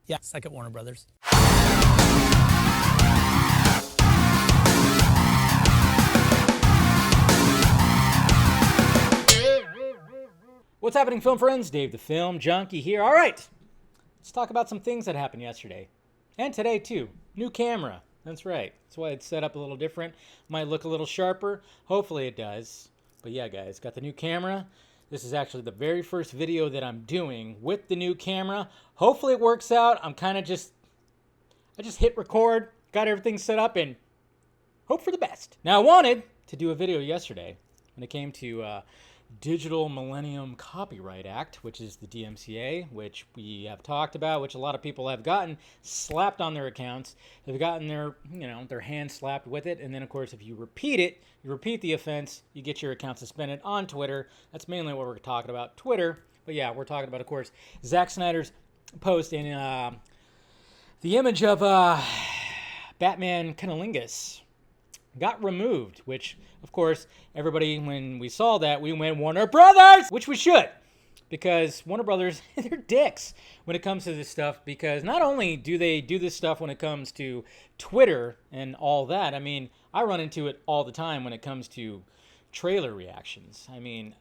Yeah, second Warner Brothers. What's happening, film friends? Dave the Film Junkie here. All right, let's talk about some things that happened yesterday and today too. New camera. That's right. That's why it's set up a little different. Might look a little sharper. Hopefully it does. But yeah, guys, got the new camera. This is actually the very first video that I'm doing with the new camera. Hopefully it works out. I just hit record, got everything set up, and hope for the best. Now, I wanted to do a video yesterday when it came to Digital Millennium Copyright Act, which is the DMCA, which we have talked about, which a lot of people have gotten slapped on their accounts. They've gotten their hands slapped with it, and then of course if you repeat the offense, you get your account suspended on Twitter. That's mainly what we're talking about, Twitter. But yeah, we're talking about, of course, Zack Snyder's post in the image of Batman Cunnilingus got removed, which, of course, everybody, when we saw that, we went, Warner Brothers! Which we should, because Warner Brothers, they're dicks when it comes to this stuff, because not only do they do this stuff when it comes to Twitter and all that, I mean, I run into it all the time when it comes to trailer reactions. I mean,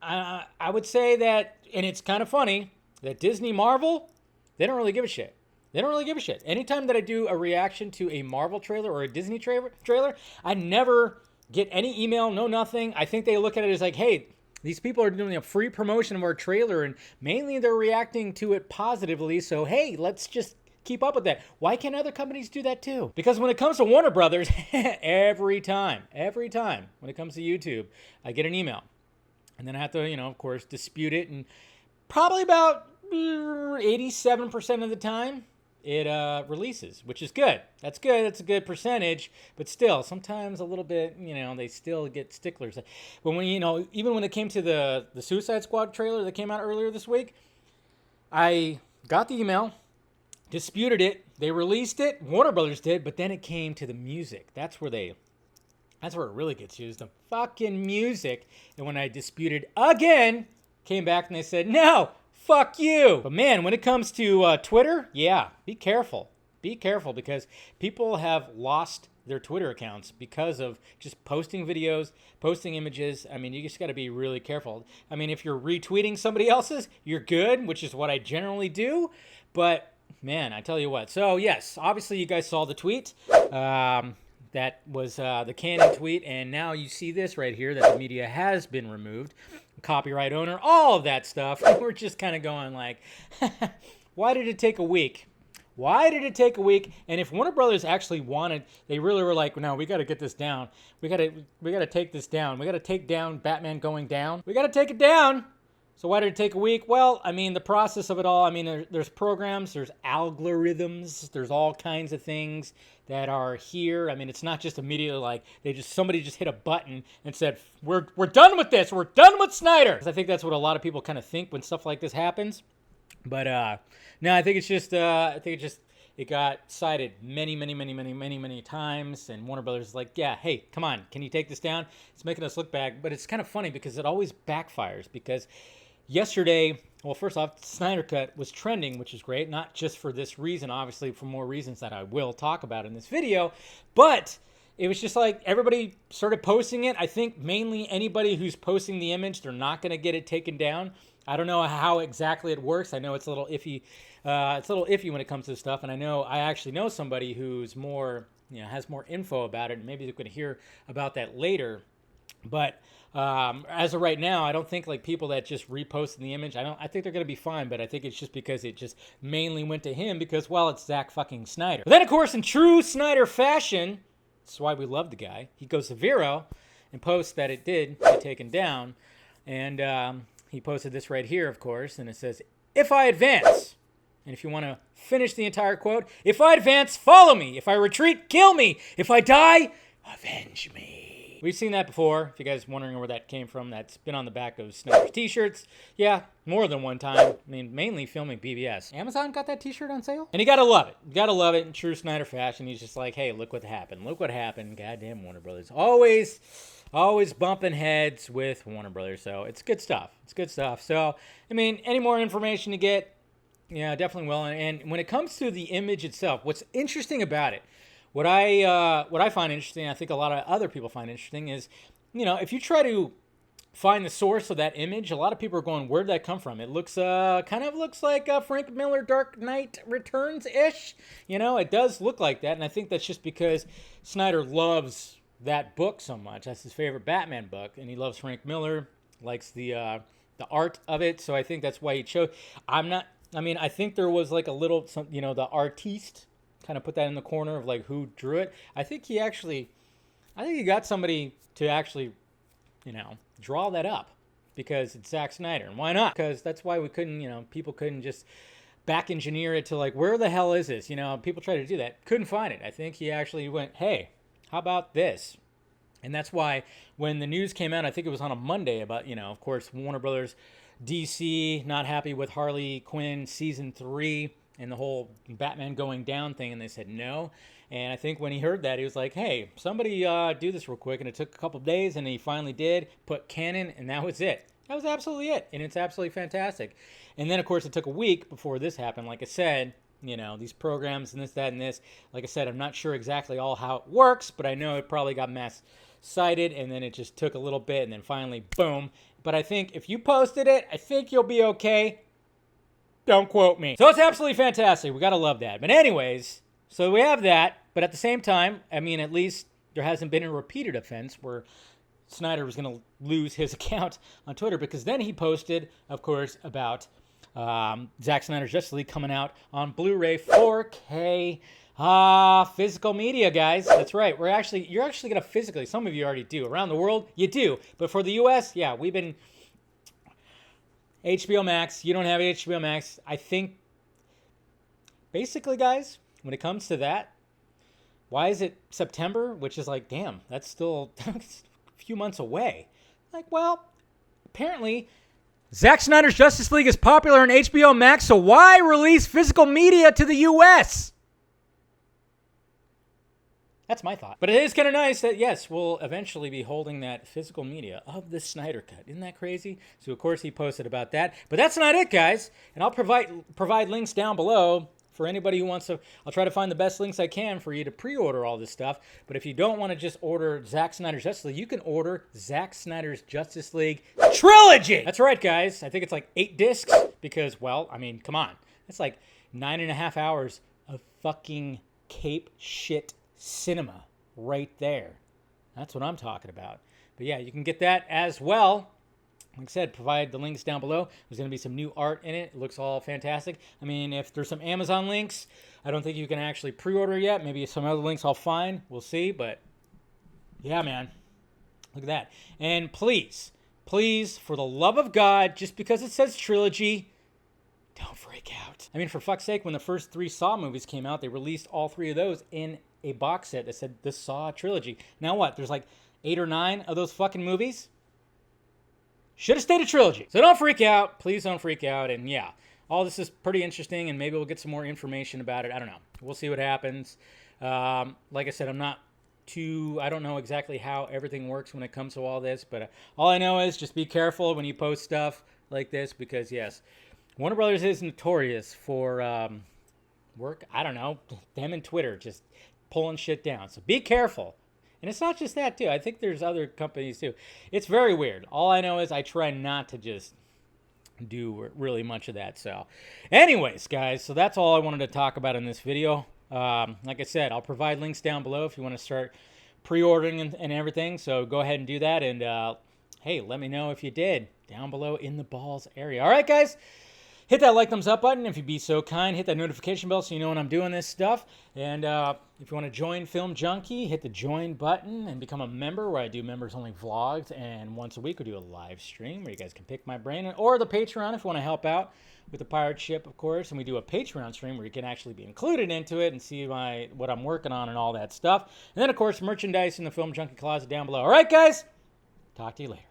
I would say that, and it's kind of funny, that Disney Marvel, they don't really give a shit. They don't really give a shit. Anytime that I do a reaction to a Marvel trailer or a Disney trailer, I never get any email, no nothing. I think they look at it as like, hey, these people are doing a free promotion of our trailer, and mainly they're reacting to it positively. So, hey, let's just keep up with that. Why can't other companies do that too? Because when it comes to Warner Brothers, every time, when it comes to YouTube, I get an email. And then I have to, of course, dispute it. And probably about 87% of the time, it releases, which is good. That's good. That's a good percentage. But still, sometimes a little bit, they still get sticklers. But when, even when it came to the Suicide Squad trailer that came out earlier this week, I got the email, disputed it. They released it. Warner Brothers did. But then it came to the music. That's where it really gets used. The fucking music. And when I disputed again, came back and they said, no, fuck you. But man, when it comes to Twitter, yeah, be careful. Be careful, because people have lost their Twitter accounts because of just posting videos, posting images. I mean, you just got to be really careful. I mean, if you're retweeting somebody else's, you're good, which is what I generally do. But man, I tell you what. So yes, obviously you guys saw the tweet. That was the canon tweet, and now you see this right here, that the media has been removed. Copyright owner, all of that stuff. We're just kind of going like, why did it take a week? Why did it take a week? And if Warner Brothers actually wanted, they really were like, no, we got to get this down. We got to take this down. We got to take down Batman going down. We got to take it down. So why did it take a week? Well, I mean, the process of it all, I mean, there's programs, there's algorithms, there's all kinds of things that are here. I mean, it's not just immediately like somebody just hit a button and said, we're done with this. We're done with Snyder. I think that's what a lot of people kind of think when stuff like this happens. But no, I think it's just, it got cited many times, and Warner Brothers is like, yeah, hey, come on, can you take this down? It's making us look bad. But it's kind of funny because it always backfires, because yesterday, well, first off, Snyder Cut was trending, which is great. Not just for this reason, obviously, for more reasons that I will talk about in this video. But it was just like everybody started posting it. I think mainly anybody who's posting the image, they're not going to get it taken down. I don't know how exactly it works. I know it's a little iffy. It's a little iffy when it comes to this stuff. And I actually know somebody who's more, has more info about it. And maybe they're going to hear about that later. But as of right now, I don't think like people that just reposted the image, I think they're going to be fine, but I think it's just because it just mainly went to him because, well, it's Zack fucking Snyder. But then, of course, in true Snyder fashion, that's why we love the guy, he goes to Vero and posts that it did get taken down. And he posted this right here, of course, and it says, if I advance, and if you want to finish the entire quote, if I advance, follow me. If I retreat, kill me. If I die, avenge me. We've seen that before. If you guys are wondering where that came from, that's been on the back of Snyder's t-shirts. Yeah, more than one time. I mean, mainly filming BBS. Amazon got that t-shirt on sale? And you gotta love it. You gotta love it in true Snyder fashion. He's just like, hey, look what happened. Look what happened. Goddamn Warner Brothers. Always bumping heads with Warner Brothers. So it's good stuff. It's good stuff. So, I mean, any more information you get, Yeah, definitely will. And when it comes to the image itself, what's interesting about it, what I find interesting, I think a lot of other people find interesting, is, if you try to find the source of that image, a lot of people are going, where'd that come from? It looks kind of looks like Frank Miller Dark Knight Returns ish. It does look like that, and I think that's just because Snyder loves that book so much. That's his favorite Batman book, and he loves Frank Miller, likes the art of it. So I think that's why he chose. I think there was like a little, the artiste kind of put that in the corner of like who drew it. I think he got somebody to actually, draw that up because it's Zack Snyder. And why not? Because that's why we couldn't, people couldn't just back engineer it to like, where the hell is this? People try to do that. Couldn't find it. I think he actually went, hey, how about this? And that's why when the news came out, I think it was on a Monday about, of course, Warner Brothers, DC, not happy with Harley Quinn season 3 and the whole Batman going down thing. And they said no. And I think when he heard that, he was like, hey, somebody do this real quick. And it took a couple of days, and he finally did, put canon, and that was it. That was absolutely it. And it's absolutely fantastic. And then, of course, it took a week before this happened. Like I said, these programs and this, that, and this. Like I said, I'm not sure exactly all how it works, but I know it probably got mass cited, and then it just took a little bit, and then finally, boom. But I think if you posted it, I think you'll be okay. Don't quote me. So it's absolutely fantastic. We got to love that. But anyways, so we have that. But at the same time, at least there hasn't been a repeated offense where Snyder was going to lose his account on Twitter, because then he posted, of course, about Zack Snyder's Justice League coming out on Blu-ray 4K. Physical media, guys. That's right. You're actually going to physically, some of you already do. Around the world, you do. But for the U.S., yeah, we've been HBO Max. You don't have HBO Max. I think, basically, guys, when it comes to that, why is it September? Which is like, damn, that's still a few months away. Like, well, apparently Zack Snyder's Justice League is popular on HBO Max, so why release physical media to the U.S.? That's my thought. But it is kind of nice that, yes, we'll eventually be holding that physical media of the Snyder Cut. Isn't that crazy? So, of course, he posted about that. But that's not it, guys. And I'll provide links down below for anybody who wants to. I'll try to find the best links I can for you to pre-order all this stuff. But if you don't want to just order Zack Snyder's Justice League, you can order Zack Snyder's Justice League Trilogy. That's right, guys. I think it's like 8 discs because, well, come on. That's like 9.5 hours of fucking cape shit cinema right there. That's what I'm talking about. But yeah, you can get that as well. Like I said, provide the links down below. There's going to be some new art in it. It looks all fantastic. If there's some Amazon links, I don't think you can actually pre-order yet. Maybe some other links I'll find. We'll see. But yeah, man. Look at that. And please, for the love of God, just because it says trilogy, don't freak out. For fuck's sake, when the first 3 Saw movies came out, they released all 3 of those in a box set that said the Saw trilogy. Now what? There's like 8 or 9 of those fucking movies? Should have stayed a trilogy. So don't freak out. Please don't freak out. And yeah, all this is pretty interesting, and maybe we'll get some more information about it. I don't know. We'll see what happens. Like I said, I don't know exactly how everything works when it comes to all this, but all I know is just be careful when you post stuff like this, because yes, Warner Brothers is notorious for them and Twitter just pulling shit down. So be careful. And it's not just that, too. I think there's other companies, too. It's very weird. All I know is I try not to just do really much of that. So anyways, guys, so that's all I wanted to talk about in this video. Like I said, I'll provide links down below if you want to start pre-ordering and everything. So go ahead and do that. And, hey, let me know if you did down below in the balls area. All right, guys. Hit that like, thumbs up button if you'd be so kind. Hit that notification bell so you know when I'm doing this stuff. And if you want to join Film Junkie, hit the join button and become a member, where I do members-only vlogs. And once a week, we do a live stream where you guys can pick my brain. Or the Patreon if you want to help out with the pirate ship, of course. And we do a Patreon stream where you can actually be included into it and see what I'm working on and all that stuff. And then, of course, merchandise in the Film Junkie closet down below. All right, guys. Talk to you later.